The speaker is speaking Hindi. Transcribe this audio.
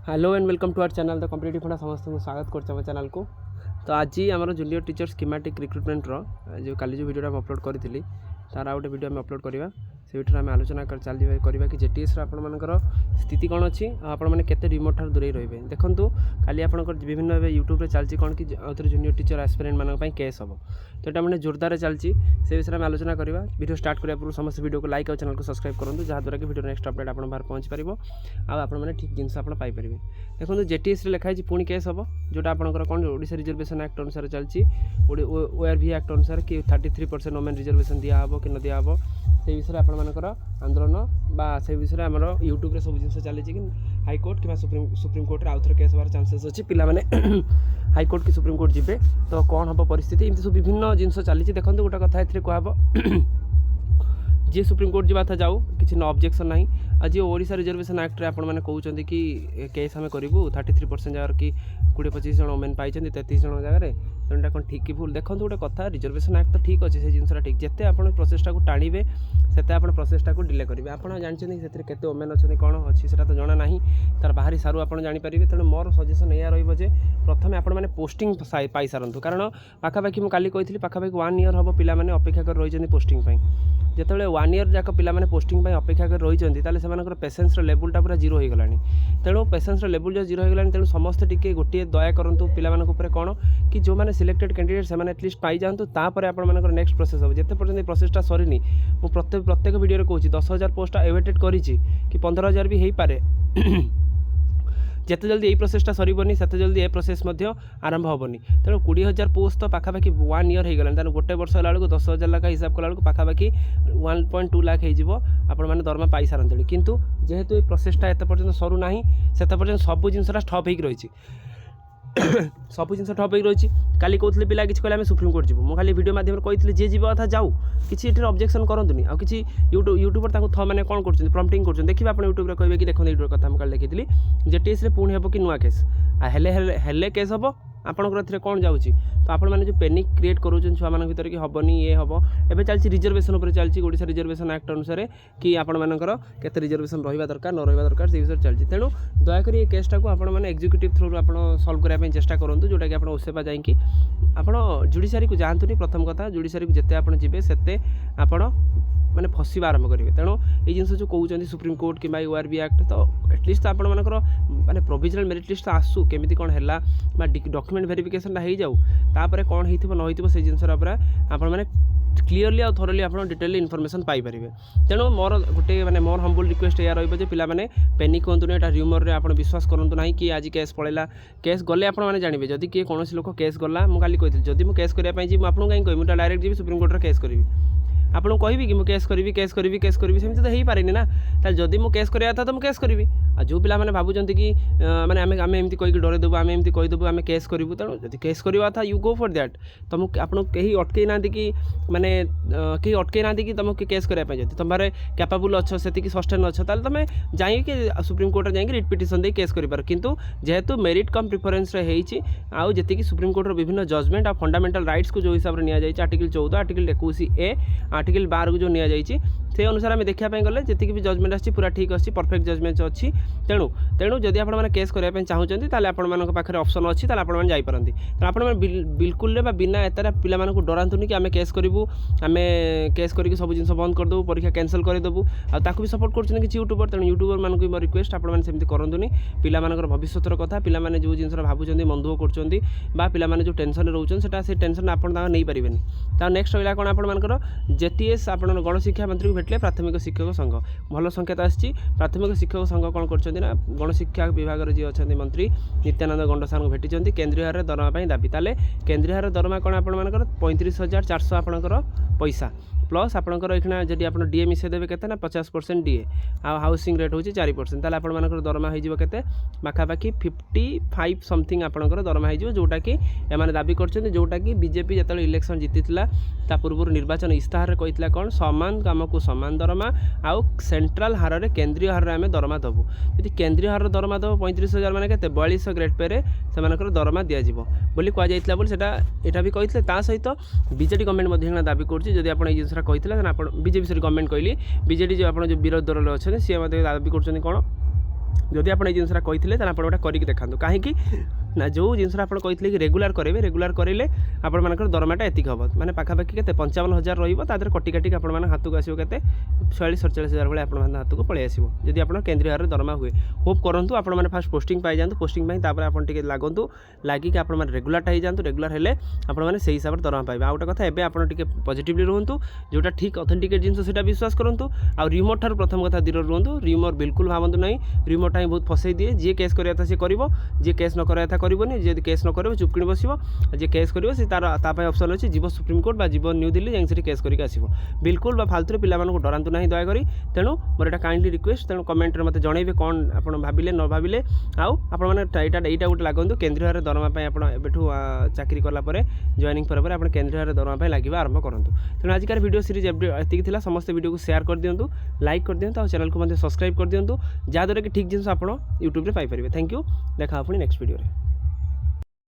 Hello and welcome to our channel the competitive funda समस्त स्वागत कर चैनल को। तो आज आम जूनियर टीचर स्कीमेटिक रिक्रुटमेंट जो कल जो वीडियो अपलोड करी तार आउ गोटे वीडियो अपलोड करवा से वीडियो आम आलोचना करवा कि जेटीएस आपर स्थिति कौन अच्छी आपते रिमोट ठार दूरे रही है। देखूँ खाली आप विभिन्न यूट्यूब चलती कौन कि आउे जूनियर टीचर एस्पिरेंट मानी केस हम तो यहाँ मैंने जोरदार चलती से विषय में आलोचना करवा। वीडियो स्टार्ट करने पूर्व समस्त वीडियो को लाइक और चैनल को सब्सक्राइब करूँ जहाँद्वारा कि वीडियो नेक्स्ट अपडेट आप बाहर पहुँच पार आपने ठीक जिनस पाइपर। देखो जेटीएस लिखाई पुणी केस हम जोटा आपंकर कौन ओडिशा रिजर्वेशन एक्ट अनुसार चलती ओआरवी एक्ट अनुसार कि 33% वोमेन रिजर्वेशन दिहब कि न दिहब से विषय आपर आंदोलन बा से विषय आम यूट्यूब सब जिन चली कि हाईकोर्ट कि सुप्रीम कोर्ट आउ थे केस हमार चांसेस अच्छी पिला हाईकोर्ट कि सुप्रीम कोर्ट जी तो कौन हम परिस्थिति एमती सब विभिन्न जिन चली। देखो गोटे कथा ए कहब जी सुप्रीम कोर्ट जावा था जाऊ किसी न ऑब्जेक्शन ना आज ओडिशा रिजर्वेशन एक्ट आप कहते कि केस आम करूँ 33% जगह कि 20-25 जन वोमेन पाई 33 जन जगह तेणुटा कौन ठीक कि भूल। देखो गोटे कथा रिजर्वेशन एक्ट तो ठीक अच्छे से जिनसा ठीक जिते आप प्रोसेसटा को टाणिबे से आप प्रोसेसटा को डिले करेंगे। आप जानते से केते वोमेन अच्छे कौन अच्छी से तो जना ना तार बाहरी सारू आप जानीपारे। तेणु मोर सजेसन यह रही प्रथम आप पोस्टिंग पाई सारंतु कारण पाखापाखि मुझे कही पाखापाखि 1 ईयर हम पिला अपेक्षा कर रही पोस्टिंग जिते 1 ईयर जाक पिला पोस्टिंग अपेक्षा कर रही पेसेंस लेवलटा पूरा जीरो हो गला। तेणु पेसेंस लेवल जो जीरो हो गला तेणु समस्ते टी गोटे दया करूँ पिला कौन कि जो मैंने सिलेक्टेड कैंडिडेट से एटलिस्ट पाई जातु तापर आप नेक्स्ट प्रोसेस हो जिते पर्यटन प्रोसेसटा सरीनी प्रत्येक वीडियो कहूँ 10,000 पोस्ट एवेटेड करी कि 15,000 भी हो पारे जिते जल्दी यही प्रोसेसटा सरबनी से जल्दी ये प्रोसेस आरंभ हेनी। तेणु 20,000 पोस्ट तो पाखापाखि 1 ईयर हो गला तेणु गोटे वर्ष है 10,000 लाख हिसाब कला पाखापाखि 1.2 लाख हो दरमा पाई सारे किंतु जेहेतु ये प्रोसेसटा एत पर्यटन सरूना से पर्यटन सब जिनसा ठप हो रही सब जिन ठप हो रही। काली कहते पिला कि कहले सुप्रीम कोर्ट जीव खाली वीडियो मध्यम कही जी जीवा कथा जाऊ किसी ये ऑब्जेक्शन करतुनि आ कि यूट्यूबर मैंने कौन कर प्रम्पटिंग कर देखिए आप यूट्यूब कहे कि देखो यूट्यूब कथा मुझे देखी जेटीएस पुणी हे कि नुआ केस हेले केस हम आपंकर कौन जाऊँगी तो आप जो पेनिक क्रिएट करोन छुआ मान भर कि हेनी ये हम एवं चलती रिजर्वेशन पर चलती ओडिशा रिजर्वेशन एक्ट अनुसार कि आपंकर केते रिजर्वेशन रहा दरकार न रहा दरकार से विषय चलती। तेणु दयाकोरी ये केसटा को आप एक्जिक्यूटिव थ्रू आप सल्व करने चेष्टा करूँ जोटा कि आप ओसेपा जाकि आप जुडिशियरी को जातुनि। प्रथम कथा जुडिशियरी को जिते आप जी से आप मैंने फसवा आरंभ करेंगे। तेणु ये जिन जो कहते सुप्रीम कोर्ट कि ओआरवी एक्ट तो एटलिस्ट आप माने प्रोविजनल मेरिट लिस्ट तो आसू केमी कौन है डॉक्यूमेंट वेरिफिकेशन हो जाऊ तापर कौन हो न हो से जिनस आप क्लीयरली और थोरली आप डिटेल इनफॉरमेशन पाइपर। तेणु मोर गोटे मैंने मोर हम्बल रिक्वेस्ट या रही पे मैंने पेनिक कहतुनि एटा र्यूमर रे आप विश्वास करूँ ना कि आज केस पड़ेगा केस गले आपने जानवे जदि किए कौन लोक केस गला मुझे कही जदि मुझे केस करने जी आपको कहीं कह मुझे डायरेक्ट जी सुप्रीम कोर्ट केस करी आपको कहबी कि केस करी सेमती तो हो पारे ना जदि मुझे केस कराया था तो मुझे केस करी आ जो पिला मैंने भावुं कि मैंने आम एमती कहीकि डरदेबू आम एमती कहीदेबू आम केस करूँ। तेणु जब केस करवा था यू गो फॉर दैट तुम आपको कहीं अटकई ना कि मैंने कहीं अटकई ना कि तुमको केस करने जब तुम कैपेबल अच्छे से सस्टेन अच्छे तुम जाइए सुप्रीम कोर्ट जाइए रिट पिटिशन दे केस कर किंतु जेहेतु मेरिट कम प्रिफरेन्स आउ जी सुप्रीम कोर्टर विभिन्न जजमेंट आ फंडामेंटल राइट्स को जो हिसाब से नि आर्टिकल 14 आर्टिकल 21A आर्टिकल 12 को जो नि से अनुसार आम देखापी गले जी भी जजमेंट आसी पूरा ठीक अच्छी परफेक्ट जजमेंट अच्छी। तेणु जदि आपने केस करने चाहते हैं पाखे ऑप्शन अच्छी आपने जापारती आपने बिल्कुल बिना एतार पिला डरातुनि कि आम केस करूँ आम केस करके सब जिन बंद करदेबू परीक्षा कैंसल करदेबू आक भी सपोर्ट कर किसी यूट्यूबर। तेणु यूट्यूबर मानक मोर रिक्वेस्ट आपमने करूँ पिला भविष्यर कथा पिला जो जिन भावुं मन दुख कर पिला जो टेंशन रोचा से टेंशन आप नहीं पारे। नेक्स्ट रहा कौन आपर जेटीएस आप गणशिक्षा मंत्री को भेटले प्राथमिक शिक्षक संघ भल संकेत आसी प्राथमिक शिक्षक संघ कौन कर गणशिक्षा विभाग जी अच्छा मंत्री नित्यानंद गंड सार को भेटी केन्द्रीय हार दरमा दाबी ताले केन्द्रीय हार दरमा कौन आपर 35,400 आपणकर पैसा प्लस आपंकर ये जब आप डीए मिसेदेवे के 50% डीए आ हाउसिंग रेट हूँ 4% ताल आपर दरमा हो पाखापाखि 55 समथिंग आपंकर दरमा हो जोटा कि एम दाबी कर जोटा कि बीजेपी जो इलेक्शन जीती ता पूर्व निर्वाचन इस्ताहार कही कौन समान काम को समान दरमा आउ सेंट्राल हार में केन्द्रीय हार में आम दरमा देवु यदि केन्द्रीय हार दरमा देव 35,000 मैंने 4200 ग्रेड पे से दरमा दिज्व बोली कहुला बोली यहाँ भी कही सहित बीजेडी गवर्नमेंट दाबी कर कही बीजेपी सॉरी गवर्नमेंट कहली बीजेडी जो आप विरोधी दल अच्छे सी दाबी कर कौन जदि आप जिनसा कही आप गोटे करके देखा कहीं ना जो जिनसा आप कही कि रेगुलार करेंगे रेगुलार करेंगे आपर दरमाटा एतिक हम मैंने पाखापाखि के 55,000 रही कटी काटिक आप हाथ को आसो के 46-47,000 भाई आप हाथ को पलि आसो जदि आप केंद्रीय हार दरमा हुए होप करूँ आपने फास्ट पोस्टिंग पाई जातु पोस्टिंग आपटे लगतु लगिक आप रेगुलार हो जातु रेगुलार हेल्ले आपने से हिसाब से दरमा पाइबे। आ गोटे कथा एबे आपन टिके पॉजिटिवली रुहतु जोटा ठीक ऑथेंटिकेट जिनस सेटा विश्वास करंतु आ रिमोट ठार प्रथम कथा दूर रुहतु रिमोट बिल्कुल भावतु नहीं रिमोट ही बहुत फसई दिए जी केस करिया था से करिवो जी केस न करिया था करबोनी जे केस न करिवो चुप किणी बसिवो जे केस करिवो से तार तापाई ऑप्शन अछि जीव सुप्रीम कोर्ट बा जीव न्यू दिल्ली जाई से केस करके आसीबो बिल्कुल बा फालतू पिला मानको डरांतु नहीं दया करी तेणु मोर एटा काइंडली रिक्वेस्ट तेणु कमेंट रे मते जणैबे कोन आपण भाबिले न भाबिले आउ आपण माने एटा गोटे लागंतु केंद्रीय हार दरमा पय आपण एबेठु चाकरी करला परे जॉइनिंग पर आपण केंद्रीय हार दरमा पय लागिबा आरंभ करंतु। तेणु आजिकार वीडियो सीरीज एतिक थिला समस्त वीडियो को शेयर कर दियंतु लाइक कर दियंतु और चैनल को मते सब्सक्राइब कर दियंतु जहाँद्वारा कि ठीक जिनस आप यूट्यूब रे पाई परिबे। थैंक यू देखा पुणी नेक्स्ट वीडियो रे।